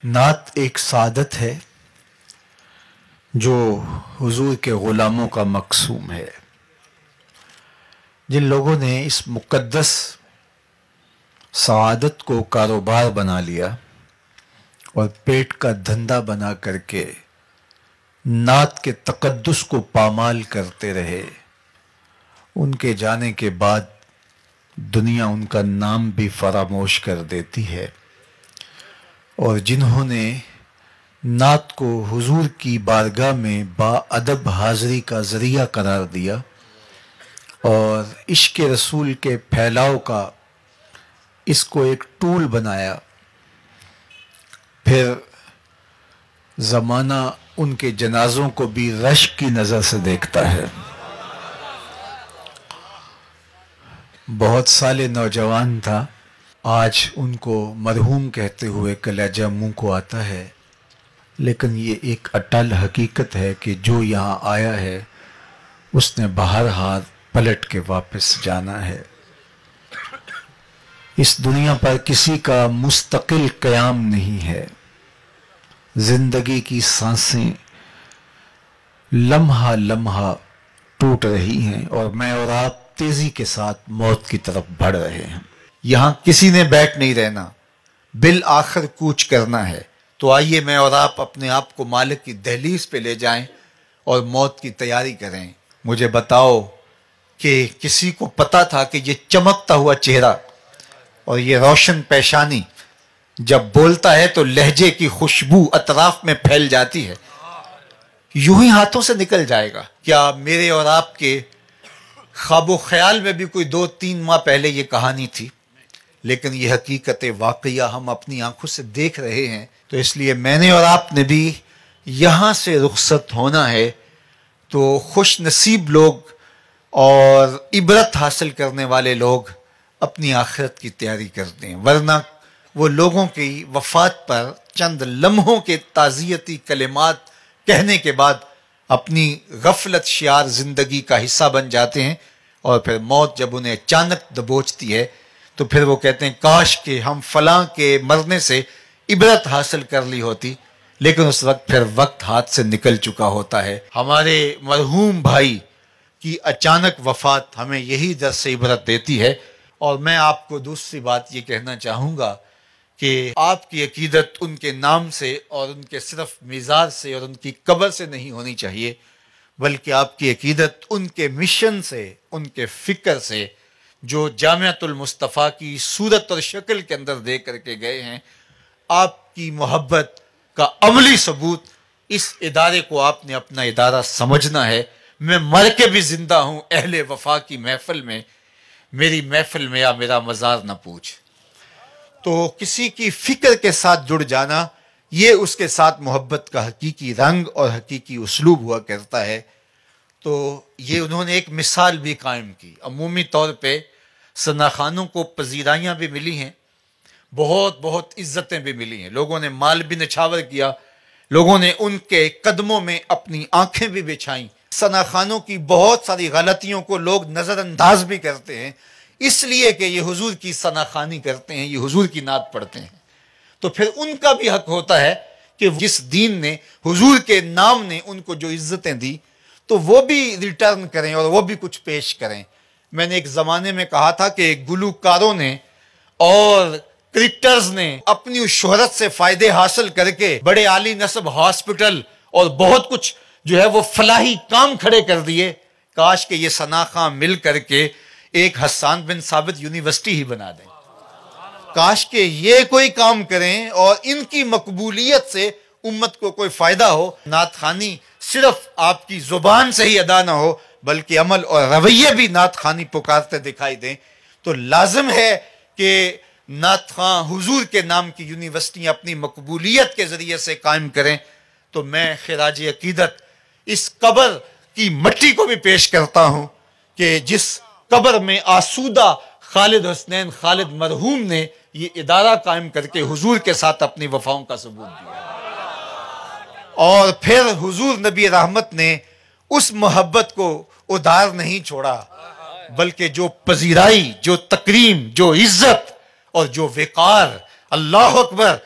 نعت ایک سعادت ہے جو حضور کے غلاموں کا مقسوم ہے. جن لوگوں نے اس مقدس سعادت کو کاروبار بنا لیا اور پیٹ کا دھندا بنا کر کے نعت کے تقدس کو پامال کرتے رہے، ان کے جانے کے بعد دنیا ان کا نام بھی فراموش کر دیتی ہے. اور جنہوں نے نعت کو حضور کی بارگاہ میں با ادب حاضری کا ذریعہ قرار دیا اور عشق رسول کے پھیلاؤ کا اس کو ایک ٹول بنایا، پھر زمانہ ان کے جنازوں کو بھی رشک کی نظر سے دیکھتا ہے. بہت سال نوجوان تھا، آج ان کو مرحوم کہتے ہوئے کلیجہ منہ کو آتا ہے، لیکن یہ ایک اٹل حقیقت ہے کہ جو یہاں آیا ہے اس نے بہرحال پلٹ کے واپس جانا ہے. اس دنیا پر کسی کا مستقل قیام نہیں ہے. زندگی کی سانسیں لمحہ لمحہ ٹوٹ رہی ہیں اور میں اور آپ تیزی کے ساتھ موت کی طرف بڑھ رہے ہیں. یہاں کسی نے بیٹھ نہیں رہنا، بالآخر کوچ کرنا ہے. تو آئیے میں اور آپ اپنے آپ کو مالک کی دہلیز پہ لے جائیں اور موت کی تیاری کریں. مجھے بتاؤ کہ کسی کو پتا تھا کہ یہ چمکتا ہوا چہرہ اور یہ روشن پیشانی جب بولتا ہے تو لہجے کی خوشبو اطراف میں پھیل جاتی ہے، یوں ہی ہاتھوں سے نکل جائے گا؟ کیا میرے اور آپ کے خواب و خیال میں بھی کوئی 2-3 ماہ پہلے یہ کہانی تھی؟ لیکن یہ حقیقت واقعہ ہم اپنی آنکھوں سے دیکھ رہے ہیں. تو اس لیے میں نے اور آپ نے بھی یہاں سے رخصت ہونا ہے. تو خوش نصیب لوگ اور عبرت حاصل کرنے والے لوگ اپنی آخرت کی تیاری کرتے ہیں، ورنہ وہ لوگوں کی وفات پر چند لمحوں کے تعزیتی کلمات کہنے کے بعد اپنی غفلت شیار زندگی کا حصہ بن جاتے ہیں، اور پھر موت جب انہیں اچانک دبوچتی ہے تو پھر وہ کہتے ہیں کاش کہ ہم فلاں کے مرنے سے عبرت حاصل کر لی ہوتی. لیکن اس وقت پھر وقت ہاتھ سے نکل چکا ہوتا ہے. ہمارے مرحوم بھائی کی اچانک وفات ہمیں یہی درس سے عبرت دیتی ہے. اور میں آپ کو دوسری بات یہ کہنا چاہوں گا کہ آپ کی عقیدت ان کے نام سے اور ان کے صرف مزار سے اور ان کی قبر سے نہیں ہونی چاہیے، بلکہ آپ کی عقیدت ان کے مشن سے، ان کے فکر سے جو جامعۃ المصطفیٰ کی صورت اور شکل کے اندر دے کر کے گئے ہیں. آپ کی محبت کا عملی ثبوت اس ادارے کو آپ نے اپنا ادارہ سمجھنا ہے. میں مر کے بھی زندہ ہوں اہل وفا کی محفل میں، میری محفل میں یا میرا مزار نہ پوچھ. تو کسی کی فکر کے ساتھ جڑ جانا، یہ اس کے ساتھ محبت کا حقیقی رنگ اور حقیقی اسلوب ہوا کرتا ہے. تو یہ انہوں نے ایک مثال بھی قائم کی. عمومی طور پہ ثنا خانوں کو پذیرائیاں بھی ملی ہیں، بہت بہت عزتیں بھی ملی ہیں، لوگوں نے مال بھی نچھاور کیا، لوگوں نے ان کے قدموں میں اپنی آنکھیں بھی بچھائیں. ثنا خانوں کی بہت ساری غلطیوں کو لوگ نظر انداز بھی کرتے ہیں، اس لیے کہ یہ حضور کی ثنا خانی کرتے ہیں، یہ حضور کی نعت پڑھتے ہیں. تو پھر ان کا بھی حق ہوتا ہے کہ جس دین نے، حضور کے نام نے ان کو جو عزتیں دی تو وہ بھی ریٹرن کریں اور وہ بھی کچھ پیش کریں. میں نے ایک زمانے میں کہا تھا کہ گلوکاروں نے اور کرکٹرز نے اپنی اس شہرت سے فائدے حاصل کر کے بڑے عالی نصب ہاسپٹل اور بہت کچھ جو ہے وہ فلاحی کام کھڑے کر دیے. کاش کہ یہ ثنا خاں مل کر کے ایک حسان بن ثابت یونیورسٹی ہی بنا دیں. کاش کہ یہ کوئی کام کریں اور ان کی مقبولیت سے امت کو کوئی فائدہ ہو. نعت خوانی صرف آپ کی زبان سے ہی ادا نہ ہو بلکہ عمل اور رویے بھی نعت خوانی پکارتے دکھائی دیں. تو لازم ہے کہ نعت خواں حضور کے نام کی یونیورسٹیاں اپنی مقبولیت کے ذریعے سے قائم کریں. تو میں خراج عقیدت اس قبر کی مٹی کو بھی پیش کرتا ہوں کہ جس قبر میں آسودہ خالد حسنین خالد مرحوم نے یہ ادارہ قائم کر کے حضور کے ساتھ اپنی وفاؤں کا ثبوت دیا. اور پھر حضور نبی رحمت نے اس محبت کو ادھار نہیں چھوڑا، بلکہ جو پذیرائی، جو تکریم، جو عزت اور جو وقار، اللہ اکبر،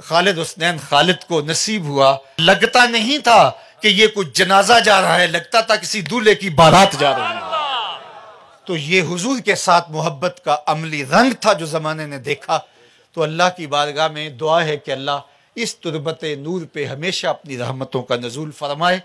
خالد حسنین خالد کو نصیب ہوا، لگتا نہیں تھا کہ یہ کچھ جنازہ جا رہا ہے، لگتا تھا کسی دولہے کی بارات جا رہی ہے۔ تو یہ حضور کے ساتھ محبت کا عملی رنگ تھا جو زمانے نے دیکھا۔ تو اللہ کی بارگاہ میں دعا ہے کہ اللہ اس تربت نور پہ ہمیشہ اپنی رحمتوں کا نزول فرمائے۔